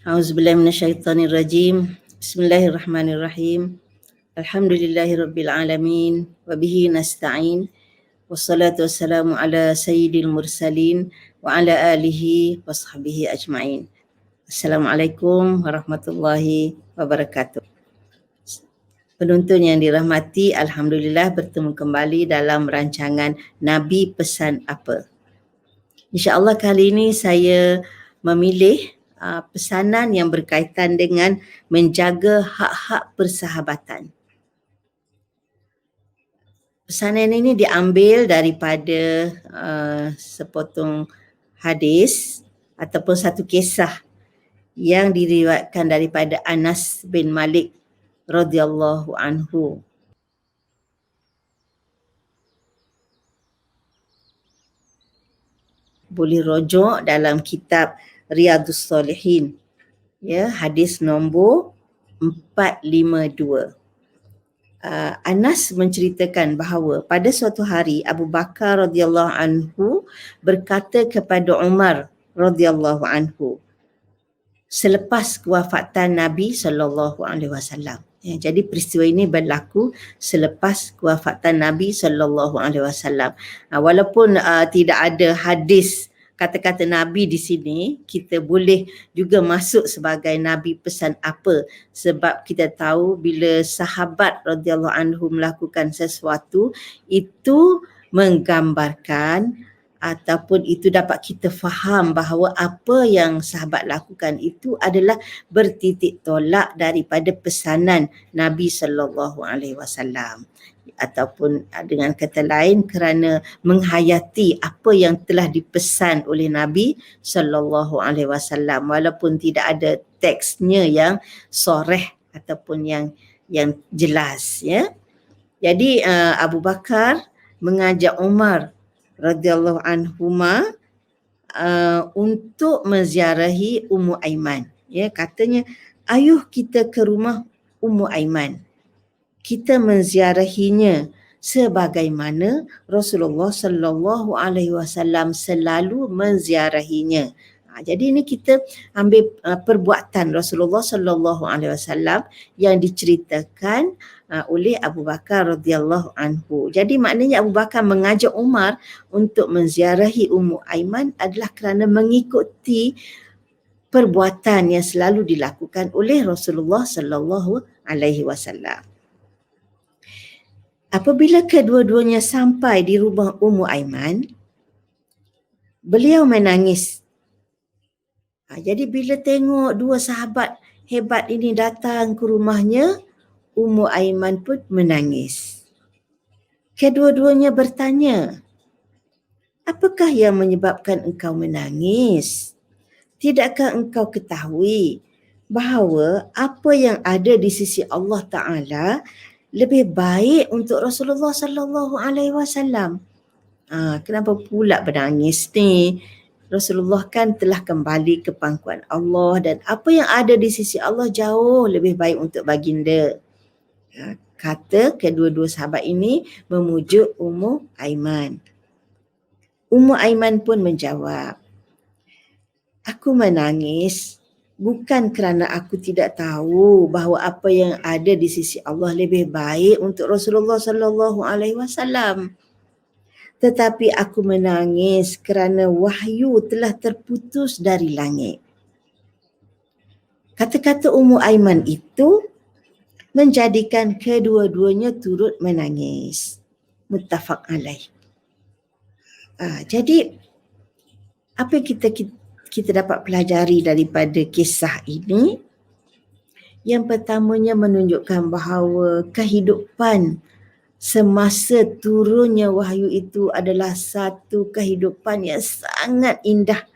A'udzubillahi minasyaitonirrajim. Bismillahirrahmanirrahim. Alhamdulillahirabbil alamin wa bihi nasta'in. Wassalatu wassalamu ala sayyidil mursalin wa ala alihi wa sahbihi ajma'in. Assalamualaikum warahmatullahi wabarakatuh. Penonton yang dirahmati, alhamdulillah bertemu kembali dalam rancangan Nabi Pesan Apa. InsyaAllah kali ini saya memilih pesanan yang berkaitan dengan menjaga hak-hak persahabatan. Pesanan ini diambil daripada sepotong hadis ataupun satu kisah yang diriwayatkan daripada Anas bin Malik radhiyallahu anhu. Boleh rujuk dalam kitab Riyadhus Salihin, ya, hadis nombor 452. Anas menceritakan bahawa pada suatu hari Abu Bakar radhiyallahu anhu berkata kepada Umar radhiyallahu anhu selepas kewafatan Nabi sallallahu alaihi wasallam. Ya, jadi peristiwa ini berlaku selepas kewafatan Nabi sallallahu alaihi wasallam. Walaupun tidak ada hadis kata-kata Nabi di sini, kita boleh juga masuk sebagai Nabi pesan apa, sebab kita tahu bila sahabat radhiyallahu anhu melakukan sesuatu itu menggambarkan ataupun itu dapat kita faham bahawa apa yang sahabat lakukan itu adalah bertitik tolak daripada pesanan Nabi sallallahu alaihi wasallam, ataupun dengan kata lain kerana menghayati apa yang telah dipesan oleh Nabi sallallahu alaihi wasallam, walaupun tidak ada teksnya yang soreh ataupun yang jelas, ya. Jadi Abu Bakar mengajak Umar radhiyallahu anhuma untuk menziarahi Ummu Aiman. Ya, katanya, ayuh kita ke rumah Ummu Aiman. Kita menziarahinya sebagaimana Rasulullah sallallahu alaihi wasallam selalu menziarahinya. Jadi ini kita ambil perbuatan Rasulullah sallallahu alaihi wasallam yang diceritakan oleh Abu Bakar radhiyallahu anhu. Jadi maknanya Abu Bakar mengajak Umar untuk menziarahi Ummu Aiman adalah kerana mengikuti perbuatan yang selalu dilakukan oleh Rasulullah sallallahu alaihi wasallam. Apabila kedua-duanya sampai di rumah Ummu Aiman, beliau menangis. Jadi bila tengok dua sahabat hebat ini datang ke rumahnya, Ummu Aiman pun menangis. Kedua-duanya bertanya, apakah yang menyebabkan engkau menangis? Tidakkah engkau ketahui bahawa apa yang ada di sisi Allah Ta'ala lebih baik untuk Rasulullah sallallahu alaihi wasallam? Kenapa pula menangis ni? Rasulullah kan telah kembali ke pangkuan Allah dan apa yang ada di sisi Allah jauh lebih baik untuk baginda. Kata kedua-dua sahabat ini memujuk Ummu Aiman. Ummu Aiman pun menjawab, aku menangis bukan kerana aku tidak tahu bahawa apa yang ada di sisi Allah lebih baik untuk Rasulullah sallallahu alaihi wasallam. Tetapi aku menangis kerana wahyu telah terputus dari langit. Kata-kata Ummu Aiman itu menjadikan kedua-duanya turut menangis. Muttafaq alaih. Jadi apa yang kita dapat pelajari daripada kisah ini? Yang pertamanya menunjukkan bahawa kehidupan semasa turunnya wahyu itu adalah satu kehidupan yang sangat indah,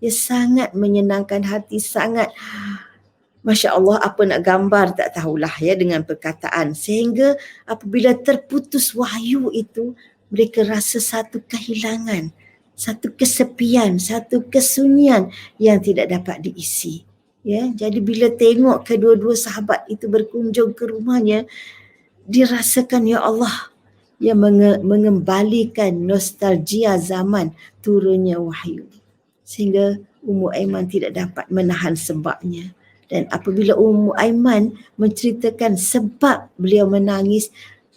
yang sangat menyenangkan hati, sangat Masya Allah, apa nak gambar tak tahulah ya dengan perkataan. Sehingga apabila terputus wahyu itu, mereka rasa satu kehilangan, satu kesepian, satu kesunyian yang tidak dapat diisi. Ya, jadi bila tengok kedua-dua sahabat itu berkunjung ke rumahnya, dirasakan ya Allah yang mengembalikan nostalgia zaman turunnya wahyu. Sehingga Ummu Aiman tidak dapat menahan sebabnya. Dan apabila Ummu Aiman menceritakan sebab beliau menangis,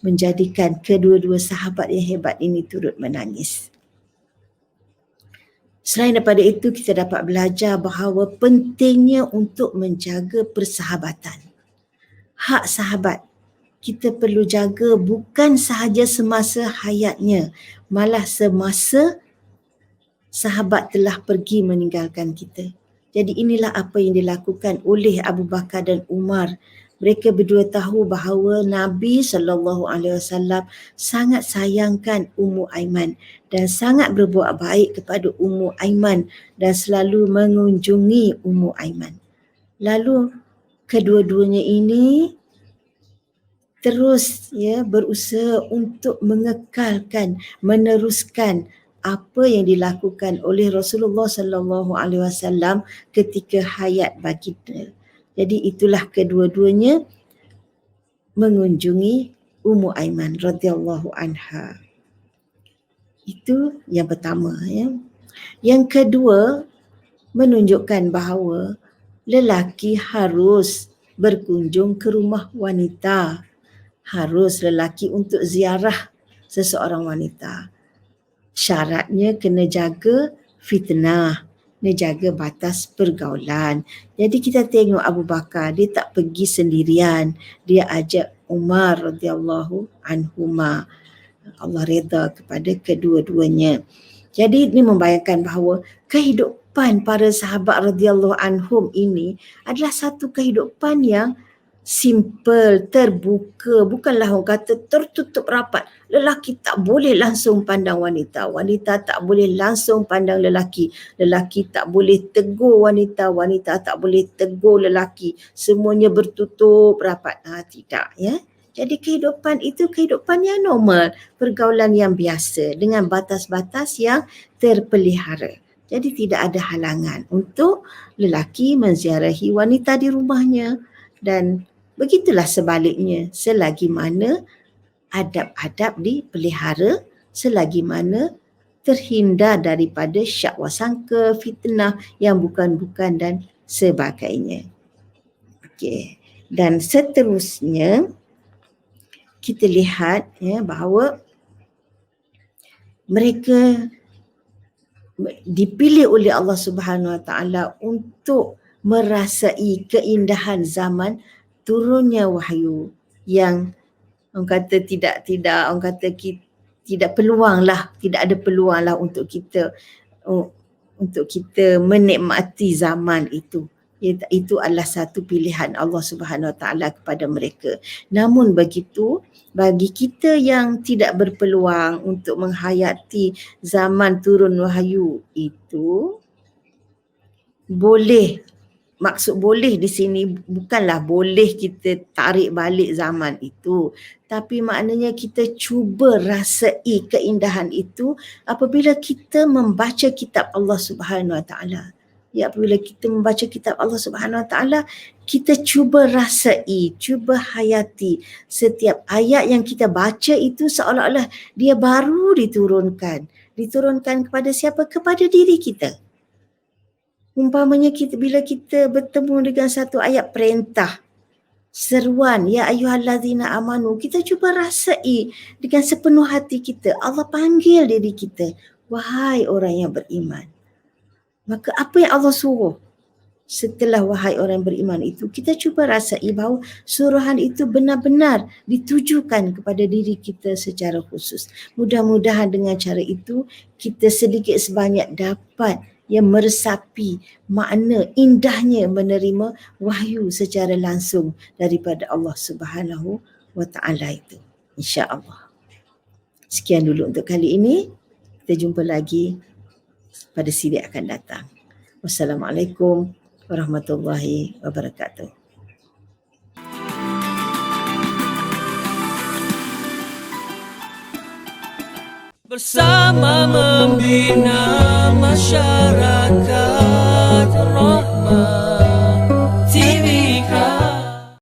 menjadikan kedua-dua sahabat yang hebat ini turut menangis. Selain daripada itu, kita dapat belajar bahawa pentingnya untuk menjaga persahabatan. Hak sahabat kita perlu jaga bukan sahaja semasa hayatnya, malah semasa sahabat telah pergi meninggalkan kita. Jadi inilah apa yang dilakukan oleh Abu Bakar dan Umar. Mereka berdua tahu bahawa Nabi SAW sangat sayangkan Ummu Aiman dan sangat berbuat baik kepada Ummu Aiman dan selalu mengunjungi Ummu Aiman. Lalu kedua-duanya ini terus berusaha untuk mengekalkan, meneruskan apa yang dilakukan oleh Rasulullah SAW ketika hayat baginda. Jadi itulah kedua-duanya mengunjungi Ummu Aiman radhiyallahu anha. Itu yang pertama. Yang kedua, menunjukkan bahawa lelaki harus berkunjung ke rumah wanita. Harus lelaki untuk ziarah seseorang wanita. Syaratnya kena jaga fitnah, kena jaga batas pergaulan. Jadi kita tengok Abu Bakar, dia tak pergi sendirian. Dia ajak Umar radhiyallahu anhuma. Allah redha kepada kedua-duanya. Jadi ini membayangkan bahawa kehidupan para sahabat radhiyallahu anhum ini adalah satu kehidupan yang simple, terbuka, bukanlah orang kata tertutup rapat. Lelaki tak boleh langsung pandang wanita, wanita tak boleh langsung pandang lelaki, lelaki tak boleh tegur wanita, wanita tak boleh tegur lelaki. Semuanya bertutup rapat. Tidak ya. Jadi kehidupan itu kehidupan yang normal, pergaulan yang biasa dengan batas-batas yang terpelihara. Jadi tidak ada halangan untuk lelaki menziarahi wanita di rumahnya dan begitulah sebaliknya, selagi mana adab-adab dipelihara, selagi mana terhindar daripada syak wasangka, fitnah yang bukan-bukan dan sebagainya. Okey. Dan seterusnya kita lihat bahawa mereka dipilih oleh Allah Subhanahu Wa Taala untuk merasai keindahan zaman turunnya wahyu yang orang kata tidak orang kata tidak peluanglah, tidak ada peluanglah untuk kita menikmati zaman itu. Itu adalah satu pilihan Allah Subhanahu Wa Taala kepada mereka. Namun begitu, bagi kita yang tidak berpeluang untuk menghayati zaman turun wahyu itu, boleh, maksud boleh di sini bukanlah boleh kita tarik balik zaman itu, tapi maknanya kita cuba rasai keindahan itu apabila kita membaca kitab Allah Subhanahu Wa Taala. Ya, apabila kita membaca kitab Allah Subhanahu Wa Taala, kita cuba rasai, cuba hayati setiap ayat yang kita baca itu seolah-olah dia baru diturunkan. Diturunkan kepada siapa? Kepada diri kita. Umpamanya bila kita bertemu dengan satu ayat perintah, seruan, ya ayyuhallazina amanu, kita cuba rasai dengan sepenuh hati kita. Allah panggil diri kita, wahai orang yang beriman. Maka apa yang Allah suruh setelah wahai orang yang beriman itu, kita cuba rasai bahawa suruhan itu benar-benar ditujukan kepada diri kita secara khusus. Mudah-mudahan dengan cara itu kita sedikit sebanyak dapat yang meresapi makna indahnya menerima wahyu secara langsung daripada Allah Subhanahu Wa Taala itu. Insya-Allah. Sekian dulu untuk kali ini. Kita jumpa lagi pada siri akan datang. Wassalamualaikum warahmatullahi wabarakatuh. Bersama membina masyarakat.